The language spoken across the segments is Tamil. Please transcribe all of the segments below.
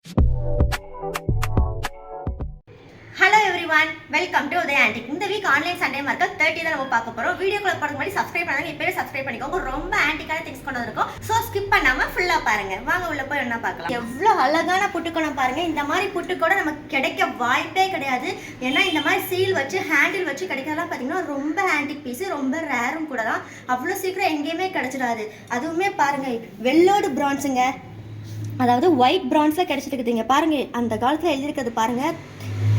Hello everyone, welcome to Uday Antique. இந்த வீக் ஆன்லைன் சண்டே மார்க்கெட் 30 தான் நம்ம பார்க்க போறோம். வீடியோக்குள்ள போறதுக்கு முன்னாடி சப்ஸ்கிரைப் பண்ணுங்க. இப்பவே சப்ஸ்கிரைப் பண்ணிக்கோங்க. ரொம்ப ஆன்டிக்கான திங்ஸ் கொண்டு வந்திருக்கோம். சோ ஸ்கிப் பண்ணாம ஃபுல்லா பாருங்க. வாங்க உள்ள போய் என்ன பார்க்கலாம். எவ்வளவு அழகான புட்டுக்கோணம் பாருங்க. இந்த மாதிரி புட்டுக்கோட நமக்கு கிடைக்க வாய்ப்பே கிடையாது. ஏன்னா இந்த மாதிரி சீல் வச்சு ஹேண்டில் வச்சு கிடைக்கிறதெல்லாம் பாத்தீங்கன்னா ரொம்ப ஆன்டிக் பீஸ், ரொம்ப ரேரும் கூட தான். அவ்வளவு சீக்கிரம் எங்கேயுமே கிடைச்சிடாது. அதுவுமே பாருங்க வெள்ளோடு பிரான்ஸுங்க, அதாவது ஒயிட் பிரான்ஸ்ல கிடைச்சிருக்குதுங்க. பாருங்க அந்த காலத்துல எழுதியிருக்கிறது பாருங்க,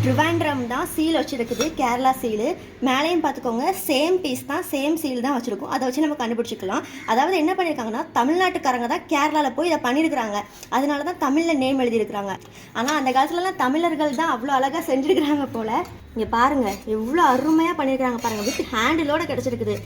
ட்ரிவாண்ட்ரம் தான் சீல் வச்சுருக்குது, கேரளா சீலு. மேலேயும் பார்த்துக்கோங்க சேம் பீஸ் தான், சேம் சீல் தான் வச்சுருக்கோம். அதை வச்சு நம்ம கண்டுபிடிச்சிக்கலாம். அதாவது என்ன பண்ணியிருக்காங்கன்னா தமிழ்நாட்டுக்காரங்க தான் கேரளாவில் போய் இதை பண்ணியிருக்கிறாங்க, அதனால தான் தமிழில் நேம் எழுதியிருக்கிறாங்க. ஆனால் அந்த காலத்துலலாம் தமிழர்கள் தான் அவ்வளோ அழகாக செஞ்சுருக்கிறாங்க போல். இங்கே பாருங்கள் எவ்வளோ அருமையாக பண்ணியிருக்கிறாங்க பாருங்கள், வித் ஹேண்டிலோடு கிடச்சிருக்குது.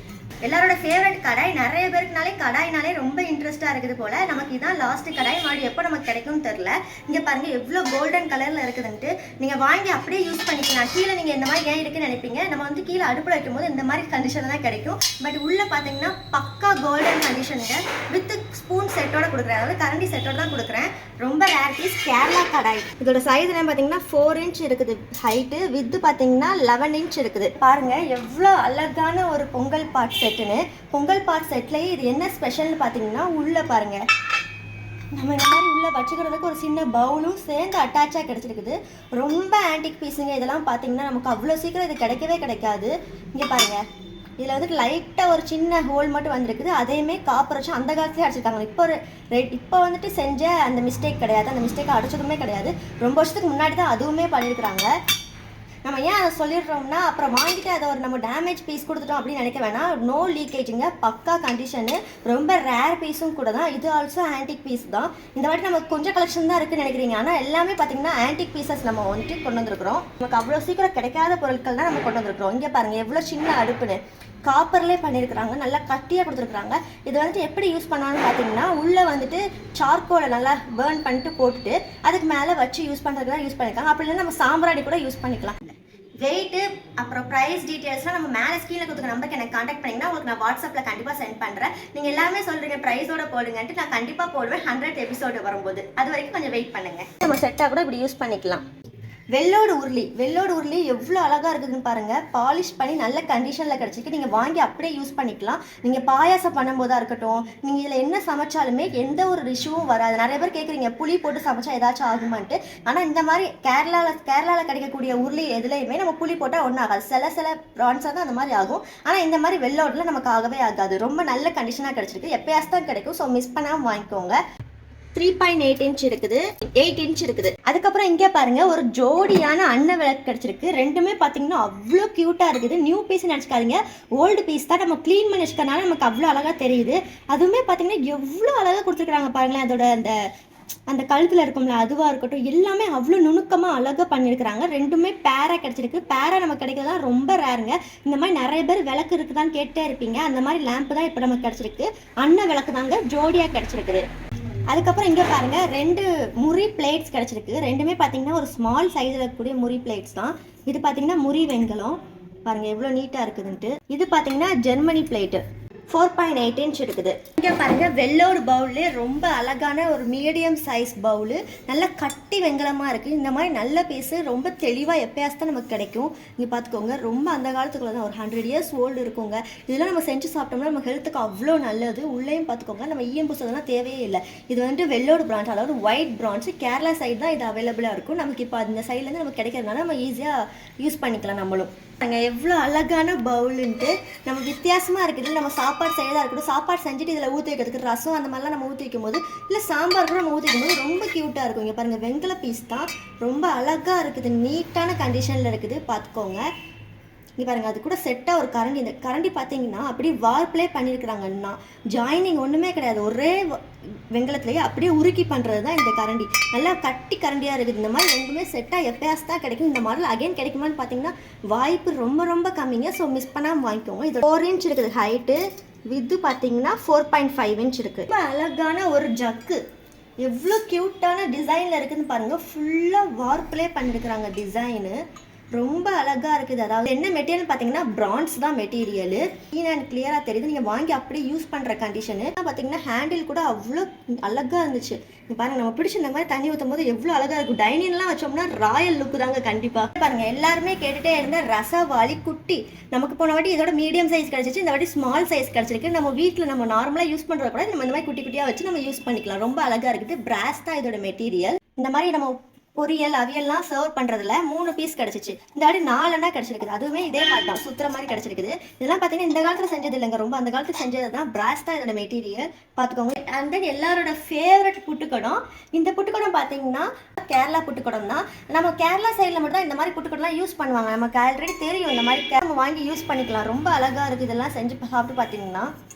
எல்லாரோட ஃபேவரட் கடாய், நிறைய பேருக்குனாலே கடாய்னாலே ரொம்ப இன்ட்ரெஸ்ட்டாக இருக்குது போல். நமக்கு இதான் லாஸ்ட் கடாய், மறுபடியும் எப்போ நமக்கு கிடைக்கும்னு தெரில. இங்கே பாருங்கள் எவ்வளோ கோல்டன் கலரில் இருக்குதுன்ட்டு. நீங்கள் வாங்கி அப்படியே யூஸ் பண்ணிக்கலாம். கீழே நீங்கள் இந்த மாதிரி ஏன் இருக்குன்னு நினைப்பீங்க, நம்ம வந்து கீழே அடுப்பில் வைக்கும்போது இந்த மாதிரி கண்டிஷன் தான் கிடைக்கும். பட் உள்ளே பார்த்தீங்கன்னா பக்கா கோல்டன் கண்டிஷனுங்க, வித் ஸ்பூன் செட்டோட கொடுக்குறேன், அதாவது கரண்டி செட்டோட தான் கொடுக்குறேன். ரொம்ப ரேர் பீஸ் கேரளா கடாய். இதோட சைஸ் என்ன பார்த்தீங்கன்னா 4 inch இருக்குது ஹைட்டு, வித்து பார்த்தீங்கன்னா 11 inch இருக்குது. பாருங்கள் எவ்வளோ அழகான ஒரு பொங்கல் பாட் செட்டுன்னு. பொங்கல் பாட் செட்லேயே இது என்ன ஸ்பெஷல்னு பார்த்தீங்கன்னா உள்ளே பாருங்கள், நம்ம இந்த மாதிரி உள்ளே வச்சுக்கிறதுக்கு ஒரு சின்ன பவுலும் சேர்ந்து அட்டாச்சாக கிடச்சிருக்குது. ரொம்ப ஆன்டிக் பீஸுங்க. இதெல்லாம் பார்த்தீங்கன்னா நமக்கு அவ்வளோ சீக்கிரம் இது கிடைக்கவே கிடைக்காது. இங்கே பாருங்கள், இதில் வந்துட்டு லைட்டாக ஒரு சின்ன ஹோல் மட்டும் வந்திருக்குது. அதையுமே காப்பர் வச்சு அந்த காலத்துலேயே அடிச்சிருக்காங்க. இப்போ வந்துட்டு செஞ்ச அந்த மிஸ்டேக் கிடையாது, அந்த மிஸ்டேக்கை அடிச்சதுமே கிடையாது. ரொம்ப வருஷத்துக்கு முன்னாடி தான் அதுவுமே பண்ணியிருக்கிறாங்க. நம்ம ஏன் அதை சொல்லிடுறோம்னா, அப்புறம் வாங்கிட்டு அதை ஒரு நம்ம டேமேஜ் பீஸ் கொடுத்துட்டோம் அப்படின்னு நினைக்க வேணாம். நோ லீக்கேஜுங்க, பக்கா கண்டிஷனு, ரொம்ப ரேர் பீஸும் கூட தான். இது ஆல்சோ ஆன்டிக் பீஸ் தான். இந்த வாட்டி நமக்கு கொஞ்சம் கலெக்ஷன் தான் இருக்குன்னு நினைக்கிறீங்க, ஆனால் எல்லாமே பார்த்தீங்கன்னா ஆன்டிக் பீசஸ் நம்ம வந்துட்டு கொண்டு வந்திருக்கிறோம். நமக்கு அவ்வளோ சீக்கிரம் கிடைக்காத பொருட்கள் தான் நம்ம கொண்டு வந்திருக்கிறோம். இங்கே பாருங்கள் எவ்வளோ சின்ன அடுப்புன்னு, காப்பர்லேயே பண்ணியிருக்கிறாங்க, நல்லா கட்டியாக கொடுத்துருக்குறாங்க. இது வந்துட்டு எப்படி யூஸ் பண்ணான்னு பார்த்தீங்கன்னா, உள்ளே வந்துட்டு சார்கோலை நல்லா பேர்ன் பண்ணிட்டு போட்டுட்டு அதுக்கு மேலே வச்சு யூஸ் பண்ணுறதுக்கு தான் யூஸ் பண்ணியிருக்காங்க. அப்படி இல்லைன்னா நம்ம சாம்பிராணி கூட யூஸ் பண்ணிக்கலாம். வெயிட்டு அப்புறம் ப்ரைஸ் டீட்டெயில்ஸ்லாம் நம்ம மேலே ஸ்க்ரீனில் கொடுக்குற நம்பருக்கு எனக்கு காண்டாக்ட் பண்ணிங்கன்னா உங்களுக்கு நான் வாட்ஸ்அப்பில் கண்டிப்பாக சென்ட் பண்ணுறேன். நீங்கள் எல்லாமே சொல்கிறீங்க ப்ரைஸோட போடுங்கன்ட்டு, நான் கண்டிப்பாக போடுவேன் 100th எபிசோடு வரும்போது. அது வரைக்கும் கொஞ்சம் வெயிட் பண்ணுங்கள். நம்ம செட்டாக கூட இப்படி யூஸ் பண்ணிக்கலாம். வெள்ளோடு உருளி எவ்வளோ அழகாக இருக்குதுன்னு பாருங்கள். பாலிஷ் பண்ணி நல்ல கண்டிஷனில் கிடச்சிருக்கு. நீங்கள் வாங்கி அப்படியே யூஸ் பண்ணிக்கலாம். நீங்கள் பாயாசம் பண்ணும்போதாக இருக்கட்டும், நீங்கள் இதில் என்ன சமைச்சாலுமே எந்த ஒரு டிஷ்ஷும் வராது. நிறைய பேர் கேட்குறீங்க புளி போட்டு சமைச்சா ஏதாச்சும் ஆகுமான்ட்டு. ஆனால் இந்த மாதிரி கேரளாவில் கிடைக்கக்கூடிய உருளி எதுலையுமே நம்ம புளி போட்டால் ஒன்றும் ஆகாது. சில ப்ரான்ஸாக தான் அந்த மாதிரி ஆகும். ஆனால் இந்த மாதிரி வெள்ளோடில் நமக்கு ஆகவே ஆகாது. ரொம்ப நல்ல கண்டிஷனாக கிடச்சிருக்கு. எப்பயாச்சும் தான் கிடைக்கும். ஸோ மிஸ் பண்ணாமல் வாங்கிக்கோங்க. 3.8 inch இருக்குது, 8 inch இருக்குது. அதுக்கப்புறம் இங்கே பாருங்க ஒரு ஜோடியான அன்ன விளக்கு கிடைச்சிருக்கு. ரெண்டுமே பார்த்தீங்கன்னா அவ்வளோ க்யூட்டாக இருக்குது. நியூ பீஸ் நினச்சிக்காதீங்க, ஓல்டு பீஸ் தான். நம்ம க்ளீன் பண்ணி வச்சுக்கனால நமக்கு அவ்வளோ அழகாக தெரியுது. அதுவுமே பார்த்தீங்கன்னா எவ்வளோ அழகாக கொடுத்துருக்குறாங்க பாருங்களேன். அதோட அந்த கழுத்தில் இருக்கும்ல அதுவாக இருக்கட்டும், எல்லாமே அவ்வளோ நுணுக்கமாக அழகாக பண்ணியிருக்கிறாங்க. ரெண்டுமே பேரா கிடச்சிருக்கு. பேரா நமக்கு கிடைக்கிறதா ரொம்ப ரேருங்க. இந்த மாதிரி நிறைய பேர் விளக்கு இருக்குதான்னு கேட்டே இருப்பீங்க. அந்த மாதிரி லேம்பு தான் இப்போ நமக்கு கிடச்சிருக்கு. அன்ன விளக்கு தாங்க ஜோடியாக கிடச்சிருக்குது. அதுக்கப்புறம் இங்கே பாருங்கள் 2 முறி பிளேட்ஸ் கிடச்சிருக்கு. ரெண்டுமே பார்த்தீங்கன்னா ஒரு ஸ்மால் சைஸில் இருக்கக்கூடிய முறி பிளேட்ஸ் தான். இது பார்த்தீங்கன்னா முறி வெண்கலம், பாருங்கள் எவ்வளோ நீட்டாக இருக்குதுன்ட்டு. இது பார்த்தீங்கன்னா ஜெர்மனி பிளேட்டு 4.8 inch இருக்குது. இங்கே பாருங்கள் வெள்ளோடு பவுல்லே ரொம்ப அழகான ஒரு மீடியம் சைஸ் பவுலு, நல்லா கட்டி வெங்கலமாக இருக்குது. இந்த மாதிரி நல்ல பீஸு ரொம்ப தெளிவாக எப்பயாச்சும் தான் நமக்கு கிடைக்கும். இங்கே பார்த்துக்கோங்க, ரொம்ப அந்த காலத்துக்குள்ள தான், ஒரு 100 years ஓல்டு இருக்குங்க. இதெல்லாம் நம்ம செஞ்சு சாப்பிட்டோம்னா நம்ம ஹெல்த்துக்கு அவ்வளோ நல்லது. உள்ளேயும் பார்த்துக்கோங்க, நம்ம ஈயம் பூசதெல்லாம் தேவையே இல்லை. இது வந்துட்டு வெள்ளோடு பிரான்ச், அதாவது ஒயிட் பிரான்ச். கேரளா சைடு தான் இது அவைலபிளாக இருக்கும். நமக்கு இப்போ அந்த சைட்லேருந்து நமக்கு கிடைக்கிறதுனால நம்ம ஈஸியாக யூஸ் பண்ணிக்கலாம் நம்மளும். நாங்கள் எவ்வளோ அழகான பவுலுன்ட்டு, நம்ம வித்தியாசமாக இருக்குது. நம்ம சாப்பாடு செய்யறதா இருக்கட்டும், சாப்பாடு செஞ்சுட்டு இதில் ஊற்றி வைக்கிறதுக்கு ரசம் அந்த மாதிரிலாம் நம்ம ஊற்றி வைக்கும் போது, இல்லை சாம்பார் கூட நம்ம ஊற்றி வைக்கும் போது ரொம்ப க்யூட்டாக இருக்கும். இங்கே பாருங்கள் வெங்கல பீஸ் தான், ரொம்ப அழகாக இருக்குது, நீட்டான கண்டிஷனில் இருக்குது. பார்த்துக்கோங்க. இங்கே பாருங்கள் அது கூட செட்டாக ஒரு கரண்டி. இந்த கரண்டி பார்த்தீங்கன்னா அப்படியே வார்ப்ளே பண்ணியிருக்கிறாங்கன்னா, ஜாயினிங் ஒன்றுமே கிடையாது. ஒரே வெங்கலத்துலேயே அப்படியே உருக்கி பண்ணுறது தான் இந்த கரண்டி. நல்லா கட்டி கரண்டியாக இருக்குது. இந்த மாதிரி ரெண்டுமே செட்டாக எப்பயாச்சும் தான் கிடைக்கும். இந்த மாடல் அகைன் கிடைக்குமான்னு பார்த்தீங்கன்னா வாய்ப்பு ரொம்ப ரொம்ப கம்மிங்க. ஸோ மிஸ் பண்ணாமல் வாங்கிக்கோங்க. இது 4 inch இருக்குது ஹைட்டு, வித்து பார்த்தீங்கன்னா 4.5 inch இருக்குது. ரொம்ப அழகான ஒரு ஜக்கு, எவ்வளோ க்யூட்டான டிசைனில் இருக்குதுன்னு பாருங்கள். ஃபுல்லாக வார்ப்ளே பண்ணியிருக்கிறாங்க டிசைனு. ரொம்ப அழகாக இருக்குது. அதாவது என்ன மெட்டீரியல் பார்த்தீங்கன்னா பிரான்ஸ் தான் மெட்டீரியல். க்ளீன் அண்ட் கிளியராக தெரியுது. நீங்கள் வாங்கி அப்படியே யூஸ் பண்ணுற கண்டிஷனு பார்த்தீங்கன்னா ஹேண்டில் கூட அவ்வளோ அழகாக இருந்துச்சு. பாருங்க, நம்ம பிடிச்ச இந்த மாதிரி தண்ணி ஊற்றும் போது எவ்வளோ அழகாக இருக்கும். டைனிங்லாம் வச்சோம்னா ராயல் லுக்கு தாங்க கண்டிப்பாக. பாருங்க, எல்லாருமே கேட்டுகிட்டே இருந்த ரசவாளி குட்டி நமக்கு போன வாட்டி இதோட மீடியம் சைஸ் கிடச்சிச்சு, இந்த வாட்டி ஸ்மால் சைஸ் கிடச்சிருக்கு. நம்ம வீட்டில் நம்ம நார்மலாக யூஸ் பண்ணுற கூட நம்ம இந்த மாதிரி குட்டி குட்டியாக வச்சு நம்ம யூஸ் பண்ணிக்கலாம். ரொம்ப அழகாக இருக்குது. பிராஸ் தான் இதோட மெட்டீரியல். இந்த மாதிரி நம்ம பொரியல் அவியல்லாம் சர்வ் பண்ணுறதுல 3 பீஸ் கிடச்சிச்சு. இந்த வாட்டி 4 கிடச்சிருக்குது. அதுவுமே இதே மாதிரி தான் சுற்றுற மாதிரி கிடச்சிருக்குது. இதெல்லாம் பார்த்தீங்கன்னா இந்த காலத்தில் செஞ்சது இல்லைங்க, ரொம்ப அந்த காலத்தில் செஞ்சது தான். பிராஸ் தான் இதோட மெட்டீரியல் பார்த்துக்கோங்க. அண்ட் தென் எல்லாரோட ஃபேவரட் புட்டுக்கடம். இந்த புட்டுக்கடம் பார்த்தீங்கன்னா கேரளா புட்டுக்கடம் தான். நம்ம கேரளா சைடில் மட்டும் தான் இந்த மாதிரி புட்டுக்கடம்லாம் யூஸ் பண்ணுவாங்க. நமக்கு ஆல்ரெடி தெரியும். இந்த மாதிரி நம்ம வாங்கி யூஸ் பண்ணிக்கலாம். ரொம்ப அழகாக இருக்குது. இதெல்லாம் செஞ்சு சாப்பிட்டு பார்த்தீங்கன்னா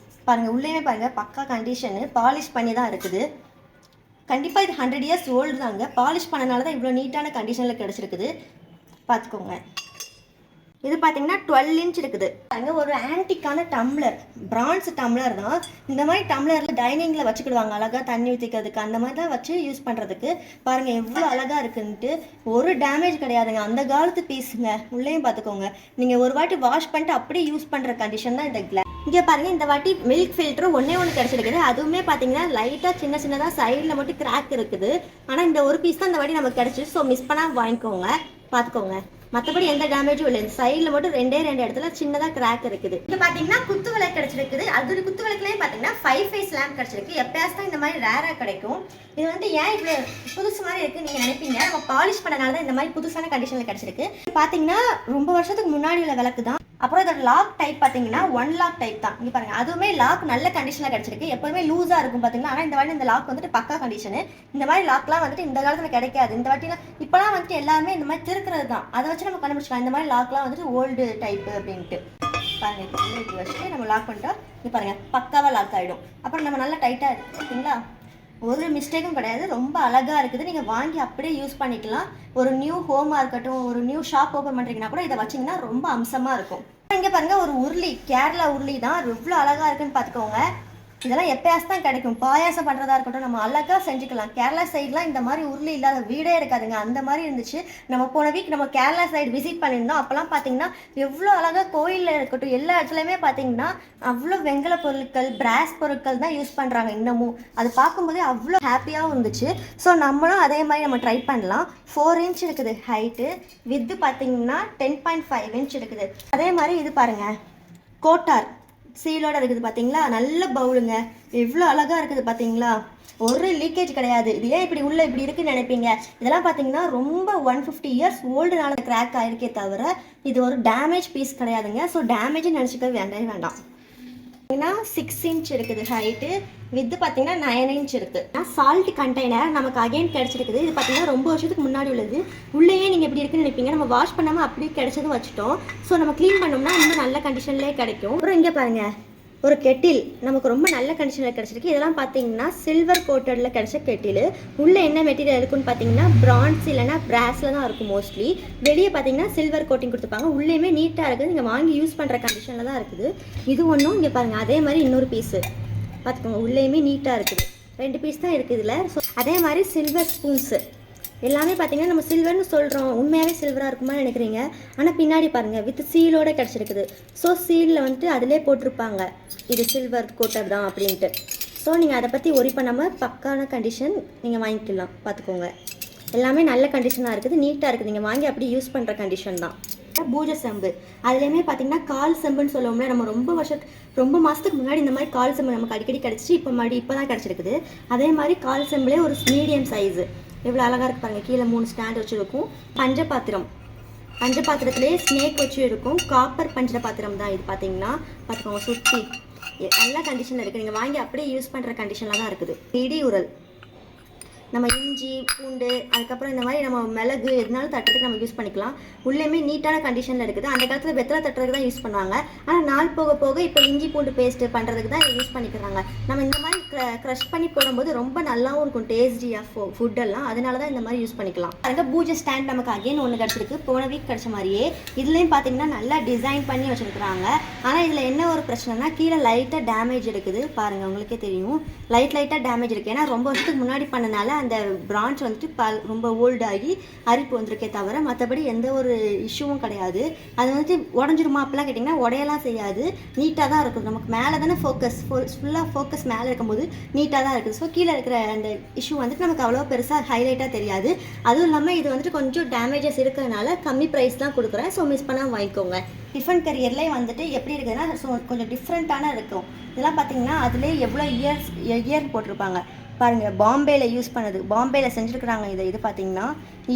பாருங்கள், உள்ளேயுமே பாருங்கள் பக்கா கண்டிஷனு, பாலிஷ் பண்ணி தான் இருக்குது. கண்டிப்பாக இது 100 years ஓல்டு தாங்க. பாலிஷ் பண்ணனால தான் இவ்வளோ நீட்டான கண்டிஷனில் கிடச்சிருக்குது. பார்த்துக்கோங்க. இது பார்த்தீங்கன்னா 12 inch இருக்குது. அங்கே ஒரு ஆன்டிக்கான டம்ளர், பிரான்ஸ் டம்ளர் தான். இந்த மாதிரி டம்ளரில் டைனிங்கில் வச்சுக்கிடுவாங்க அழகாக தண்ணி ஊற்றிக்கிறதுக்கு. அந்த மாதிரி தான் வச்சு யூஸ் பண்ணுறதுக்கு. பாருங்கள் எவ்வளோ அழகாக இருக்குன்ட்டு. ஒரு டேமேஜ் கிடையாதுங்க. அந்த காலத்து பீஸுங்க. உள்ளேயும் பார்த்துக்கோங்க. நீங்கள் ஒரு வாட்டி வாஷ் பண்ணிட்டு அப்படியே யூஸ் பண்ணுற கண்டிஷன் தான் இந்த கிளாஸ். இங்கே பாருங்கள், இந்த வாட்டி மில்க் ஃபில்டரும் ஒன்றே கிடச்சிருக்குது. அதுவுமே பார்த்தீங்கன்னா லைட்டாக சின்னதாக சைடில் மட்டும் கிராக் இருக்குது. ஆனால் இந்த ஒரு பீஸ் தான் இந்த வாட்டி நமக்கு கிடச்சிச்சு. ஸோ மிஸ் பண்ணால் வாங்கிக்கோங்க. பார்த்துக்கோங்க. மற்றபடி எந்த டேமேஜும் இல்லை. இந்த சைடில் மட்டும் 2 இடத்துல சின்னதாக கிராக் இருக்குது. இது பார்த்தீங்கன்னா குத்து விளக்கு கிடச்சிருக்குது. அது குத்து விளக்குலேயே பார்த்தீங்கன்னா 5 phase லேம்ப் கிடச்சிருக்கு. எப்பயாச்சும் தான் இந்த மாதிரி ரேராக கிடைக்கும். இது வந்து ஏன் இப்படி புதுசு மாதிரி இருக்குது நீங்கள் நினைப்பீங்க. நம்ம பாலிஷ் பண்ணனால தான் இந்த மாதிரி புதுசான கண்டிஷனில் கிடச்சிருக்கு. பார்த்தீங்கன்னா ரொம்ப வருஷத்துக்கு முன்னாடி உள்ள விளக்கு தான். அப்புறம் இதோட லாக் டைப் பார்த்தீங்கன்னா 1 lock டைப் தான். இங்கே பாருங்கள், அதுவுமே லாக் நல்ல கண்டிஷனில் கிடச்சிருக்கு. எப்போவுமே லூஸாக இருக்கும் பார்த்தீங்கன்னா. ஆனால் இந்த வாட்டி இந்த லாக் வந்துட்டு பக்கா கண்டிஷனு. இந்த மாதிரி லாக்லாம் வந்துட்டு இந்த காலத்தில் கிடைக்காது. இந்த வாட்டிலாம் இப்போலாம் வந்துட்டு எல்லாருமே இந்த மாதிரி திருக்கிறது தான். அதை வச்சு நம்ம கண்டுபிடிச்சிக்கலாம் இந்த மாதிரி லாக்லாம் வந்துட்டு ஓல்டு டைப்பு அப்படின்ட்டு. பாருங்கள், இப்படி வச்சுட்டு நம்ம லாக் பண்ணிட்டோம். இங்கே பாருங்கள் பக்காவாக லாக் ஆகிடும். அப்புறம் நம்ம நல்லா டைட்டாக இருக்குங்களா, ஒரு மிஸ்டேக்கும் கிடையாது. ரொம்ப அழகாக இருக்குது. நீங்கள் வாங்கி அப்படியே யூஸ் பண்ணிக்கலாம். ஒரு நியூ ஹோமாக இருக்கட்டும், ஒரு நியூ ஷாப் ஓப்பன் பண்ணுறீங்கன்னா கூட இதை வச்சிங்கன்னா ரொம்ப அம்சமாக இருக்கும். இங்கே பாருங்கள், ஒரு உருளி, கேரளா உருளி தான். எவ்வளோ அழகாக இருக்குன்னு பார்த்துக்கோங்க. இதெல்லாம் எப்பயாச்சும் தான் கிடைக்கும். பாயாசம் பண்ணுறதா இருக்கட்டும், நம்ம அழகாக செஞ்சுக்கலாம். கேரளா சைட்லாம் இந்த மாதிரி உருளி இல்லாத வீடே இருக்காதுங்க. அந்த மாதிரி இருந்துச்சு. நம்ம போன வீக் நம்ம கேரளா சைடு விசிட் பண்ணியிருந்தோம். அப்போல்லாம் பார்த்தீங்கன்னா எவ்வளோ அழகாக கோயிலில் இருக்கட்டும் எல்லா இடத்துலையுமே பார்த்தீங்கன்னா அவ்வளோ வெங்கல பொருட்கள், பிராஸ் பொருட்கள் தான் யூஸ் பண்ணுறாங்க இன்னமும். அது பார்க்கும்போதே அவ்வளோ ஹாப்பியாகவும் இருந்துச்சு. ஸோ நம்மளும் அதே மாதிரி நம்ம ட்ரை பண்ணலாம். 4 inch இருக்குது ஹைட்டு. வித்து பார்த்தீங்கன்னா 10.5 inch இருக்குது. அதே மாதிரி இது பாருங்கள், கோட்டார் சீலோட இருக்குது பார்த்தீங்களா. நல்ல பவுலுங்க. எவ்வளோ அழகாக இருக்குது பார்த்தீங்களா. ஒரு லீக்கேஜ் கிடையாது. இது ஏன் இப்படி உள்ள இப்படி இருக்குன்னு நினைப்பீங்க. இதெல்லாம் பார்த்தீங்கன்னா ரொம்ப 150 years ஓல்டுனால கிராக் ஆயிருக்கே தவிர இது ஒரு டேமேஜ் பீஸ் கிடையாதுங்க. ஸோ டேமேஜ்னு நினச்சிக்க வேண்டாம். 6 inch இருக்குது ஹைட்டு. வித்து பார்த்தீங்கன்னா 9 inch இருக்குது. சால்ட் கண்டெய்னர் நமக்கு அகைன் கிடச்சிருக்குது. இது பார்த்தீங்கன்னா ரொம்ப வருஷத்துக்கு முன்னாடி உள்ளது. உள்ளேயே நீங்கள் எப்படி இருக்குன்னு நினைப்பீங்க. நம்ம வாஷ் பண்ணாமல் அப்படியே கிடச்சதும் வச்சுட்டோம். ஸோ நம்ம க்ளீன் பண்ணோம்னா இன்னும் நல்ல கண்டிஷன்லேயே கிடைக்கும். அப்புறம் இங்கே பாருங்கள், ஒரு கெட்டில் நமக்கு ரொம்ப நல்ல கண்டிஷனில் கிடச்சிருக்கு. இதெல்லாம் பார்த்தீங்கன்னா சில்வர் கோட்டடில் கிடச்ச கெட்டில். உள்ளே என்ன மெட்டீரியல் இருக்குன்னு பார்த்தீங்கன்னா பிரான்ஸ் இல்லைனா பிராஸில் தான் இருக்கும் மோஸ்ட்லி. வெளியே பார்த்தீங்கன்னா சில்வர் கோட்டிங் கொடுத்துருப்பாங்க. உள்ளேயுமே நீட்டாக இருக்குது. நீங்கள் வாங்கி யூஸ் பண்ணுற கண்டிஷனில் தான் இருக்குது. இது ஒன்றும் இங்கே பாருங்கள், அதே மாதிரி இன்னொரு பீஸு பார்த்துக்கோங்க. உள்ளேயுமே நீட்டாக இருக்குது. 2 பீஸ் தான் இருக்குது இதில். ஸோ அதே மாதிரி சில்வர் ஸ்பூன்ஸு எல்லாமே பார்த்தீங்கன்னா நம்ம சில்வர்னு சொல்கிறோம், உண்மையாகவே சில்வராக இருக்குமா நினைக்கிறீங்க. ஆனால் பின்னாடி பாருங்கள் வித் சீலோடு கிடச்சிருக்குது. ஸோ சீலில் வந்துட்டு அதிலே போட்டிருப்பாங்க இது சில்வர் கோட்டர் தான் அப்படின்ட்டு. ஸோ நீங்கள் அதை பற்றி ஒரி பண்ணாமல் பக்கான கண்டிஷன் நீங்கள் வாங்கிக்கலாம். பார்த்துக்கோங்க, எல்லாமே நல்ல கண்டிஷனாக இருக்குது, நீட்டாக இருக்குது. நீங்கள் வாங்கி அப்படி யூஸ் பண்ணுற கண்டிஷன் தான். பூஜை செம்பு அதுலேயுமே பார்த்தீங்கன்னா கால் செம்புன்னு சொல்லுவோம்ல. நம்ம ரொம்ப மாதத்துக்கு முன்னாடி இந்த மாதிரி கால் செம்பு நமக்கு அடிக்கடி கிடச்சிச்சு. இப்போ தான் கிடச்சிருக்குது. அதே மாதிரி கால் செம்புலேயே ஒரு மீடியம் சைஸு எவ்வளோ அழகாக இருக்கு பாருங்கள். கீழே 3 ஸ்டாண்ட் வச்சுருக்கும். பஞ்சபாத்திரத்துலேயே ஸ்னேக் வச்சு இருக்கும். காப்பர் பஞ்ச பாத்திரம் தான் இது. பார்த்தீங்கன்னா பார்த்துக்கோங்க, சுற்றி நல்ல கண்டிஷனில் இருக்குது. நீங்கள் வாங்கி அப்படியே யூஸ் பண்ணுற கண்டிஷனில் தான் இருக்குது. இடி உரல் நம்ம இஞ்சி பூண்டு அதுக்கப்புறம் இந்த மாதிரி நம்ம மிளகு எதுனாலும் தட்டுறதுக்கு நம்ம யூஸ் பண்ணிக்கலாம். உள்ளேயுமே நீட்டான கண்டிஷனில் இருக்குது. அந்த காலத்தில் வெத்தலை தட்டுறதுக்கு தான் யூஸ் பண்ணுவாங்க. ஆனால் நாள் போக போக இப்போ இஞ்சி பூண்டு பேஸ்ட்டு பண்ணுறதுக்கு தான் யூஸ் பண்ணிக்கிறாங்க. நம்ம இந்த மாதிரி க்ரஷ் பண்ணி போடும்போது ரொம்ப நல்லாவும் இருக்கும் டேஸ்டியாக ஃபுட்டெல்லாம். அதனால தான் இந்த மாதிரி யூஸ் பண்ணிக்கலாம். அந்த பூஜை ஸ்டாண்ட் நமக்கு அகைன் ஒன்று கிடச்சிருக்கு. போன வீக் கிடச்ச மாதிரியே இதுலேயும் பார்த்தீங்கன்னா நல்லா டிசைன் பண்ணி வச்சுருக்குறாங்க. ஆனால் இதில் என்ன ஒரு பிரச்சனைனா கீழே லைட்டாக டேமேஜ் இருக்குது. பாருங்கள், உங்களுக்கே தெரியும் லைட்டாக டேமேஜ் இருக்குது. ஏன்னா ரொம்ப வருஷத்துக்கு முன்னாடி பண்ணனால அந்த பிரான்ச் வந்துட்டு ரொம்ப ஓல்டாகி அரிப்பு வந்திருக்கே தவிர மற்றபடி எந்த ஒரு இஷ்யூவும் கிடையாது. அது வந்துட்டு உடஞ்சிருமா அப்படிலாம் கேட்டிங்கன்னா உடையெல்லாம் செய்யாது, நீட்டாக தான் இருக்குது. நமக்கு மேலே தானே ஃபுல்லாக ஃபோக்கஸ் மேலே இருக்கும்போது நீட்டாக தான் இருக்குது. ஸோ கீழே இருக்கிற அந்த இஷ்யூ வந்துட்டு நமக்கு அவ்வளோ பெருசாக ஹைலைட்டாக தெரியாது. அதுவும் இல்லாமல் இது வந்துட்டு கொஞ்சம் டேமேஜஸ் இருக்கிறதுனால கம்மி ப்ரைஸ் தான் கொடுக்குறேன். ஸோ மிஸ் பண்ணாமல் வாங்கிக்கோங்க. டிஃபன் கரியர்லேயே வந்துட்டு எப்படி இருக்குதுன்னா ஸோ கொஞ்சம் டிஃப்ரெண்ட்டான இருக்கும். இதெல்லாம் பார்த்தீங்கன்னா அதிலே எவ்வளோ இயர் போட்டிருப்பாங்க பாருங்கள். பாம்பேயில் யூஸ் பண்ணது, பாம்பேயில் செஞ்சுருக்குறாங்க. இது பார்த்தீங்கன்னா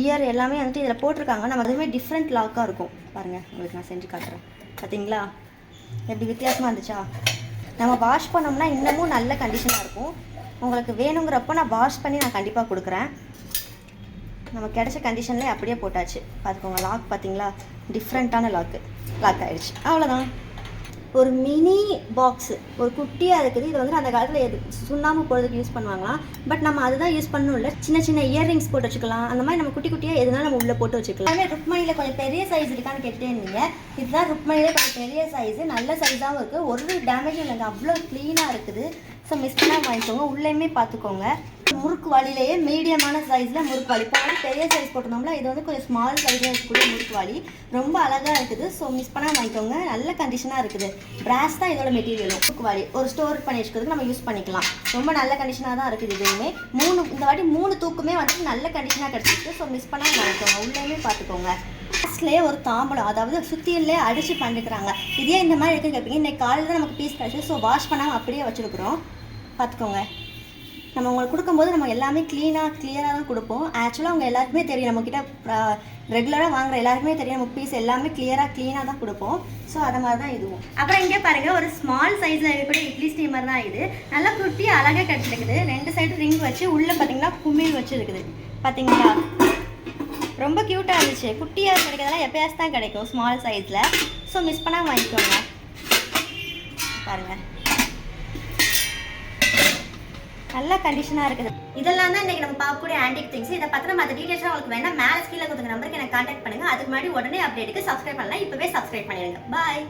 இயர் எல்லாமே வந்துட்டு இதில் போட்டிருக்காங்க. நம்ம அதுவுமே டிஃப்ரெண்ட் லாக்காக இருக்கும் பாருங்கள். உங்களுக்கு நான் செஞ்சு காட்டுறேன். பார்த்தீங்களா எப்படி வித்தியாசமாக இருந்துச்சா? நம்ம வாஷ் பண்ணோம்னா இன்னமும் நல்ல கண்டிஷனாக இருக்கும். உங்களுக்கு வேணுங்கிறப்போ நான் வாஷ் பண்ணி நான் கண்டிப்பாக கொடுக்குறேன். நம்ம கிடைச்ச கண்டிஷன்லேயே அப்படியே போட்டாச்சு. பார்த்துக்கோங்க, லாக் பார்த்தீங்களா, டிஃப்ரெண்ட்டான லாக் ஆகிடுச்சு. அவ்வளோதான். ஒரு மினி பாக்ஸு, ஒரு குட்டியாக இருக்குது. இது வந்து அந்த காலத்தில் சுண்ணாம்பு போடுறதுக்கு யூஸ் பண்ணுவாங்களாம். பட் நம்ம அதுதான் யூஸ் பண்ணணும் இல்லை, சின்ன சின்ன இயர்ரிங்ஸ் போட்டு வச்சுக்கலாம். அந்த மாதிரி நம்ம குட்டியாக எதுனாலும் நம்ம உள்ளே போட்டு வச்சுக்கலாம். அதுவே ருக்மணியில் கொஞ்சம் பெரிய சைஸ் இருக்கான்னு கேட்டே இருந்தீங்க. இதுதான் ருக்மணியில் கொஞ்சம் பெரிய சைஸு, நல்ல சைஸாகவும் இருக்குது. ஒரு டேமேஜும் இல்லைங்க, அவ்வளோ க்ளீனாக இருக்குது. ஸோ மிஸ் பண்ணால் வாங்கிக்கோங்க. உள்ளேயுமே பார்த்துக்கோங்க, முறுக்கு வாளிலேயே மீடியமான சைஸில் முறுக்கு வாளி. இப்போ வந்து பெரிய சைஸ் போட்டிருந்தோம்ல, இது வந்து கொஞ்சம் ஸ்மால் சைஸில் இருக்கக்கூடிய முறுக்கு வாளி, ரொம்ப அழகாக இருக்குது. ஸோ மிஸ் பண்ணால் வாங்கிக்கோங்க. நல்ல கண்டிஷனாக இருக்குது. பிராஸ் தான் இதோட மெட்டீரியலும். முறுக்கு வாளி ஒரு ஸ்டோர் பண்ணி வச்சுக்கிறதுக்கு நம்ம யூஸ் பண்ணிக்கலாம். ரொம்ப நல்ல கண்டிஷனாக தான் இருக்குது. இதுவுமே இந்த வாட்டி 3 தூக்குமே வந்துட்டு நல்ல கண்டிஷனாக கிடச்சிருக்கு. ஸோ மிஸ் பண்ணால் வாங்கிக்கோங்க. உள்ளேயுமே பார்த்துக்கோங்க. லாஸ்ட்லேயே ஒரு தாம்பலம், அதாவது சுத்தியிலே அடித்து பண்ணிக்கிறாங்க. இதே இந்த மாதிரி இருக்குன்னு கேட்பீங்க. இன்னைக்கு காலையில் தான் நமக்கு பீஸ் கிடச்சி. ஸோ வாஷ் பண்ணாமல் அப்படியே வச்சுருக்குறோம். பார்த்துக்கோங்க. நம்ம உங்களுக்கு கொடுக்கும்போது நம்ம எல்லாமே கிளியராக தான் கொடுப்போம். ஆக்சுவலாக அவங்க எல்லாருக்குமே தெரியும், நம்மக்கிட்ட ரெகுலராக வாங்குற எல்லாருக்குமே தெரியும் நம்ம பீஸ் எல்லாமே க்ளீனாக தான் கொடுப்போம். ஸோ அதை மாதிரி தான் இதுவும். அப்புறம் இங்கே பாருங்கள், ஒரு ஸ்மால் சைஸில் இருக்கக்கூடிய இட்லி ஸ்டீமர் தான் இது. நல்லா குட்டி அழகாக கிடச்சிருக்குது. 2 சைடு ரிங் வச்சு உள்ளே பார்த்தீங்கன்னா குமிழ் வச்சுருக்குது. பார்த்தீங்களா, ரொம்ப க்யூட்டாக இருந்துச்சு. குட்டியாக கிடைக்கிறதெல்லாம் எப்பயாச்சும் தான் கிடைக்கும் ஸ்மால் சைஸில். ஸோ மிஸ் பண்ணால் வாங்கிக்கோங்க. பாருங்கள், நல்ல கண்டிஷனாக இருக்குது. இதெல்லாம் தான் இன்றைக்கி நம்ம பார்க்கக்கூடிய ஆன்டிக் திங்ஸ். இதை பற்றின மற்ற டீட்டெயில்ஸாக உங்களுக்கு வேணால் மேலே கீழே கொடுக்குற நம்பருக்கு எனக்கு கான்டாக்ட் பண்ணுங்கள். அதுக்கு முன்னாடி உடனே அப்டேட்டுக்கு சப்ஸ்கிரைப் பண்ணலாம். இப்போவே சப்ஸ்கிரைப் பண்ணிடுங்க. பாய்.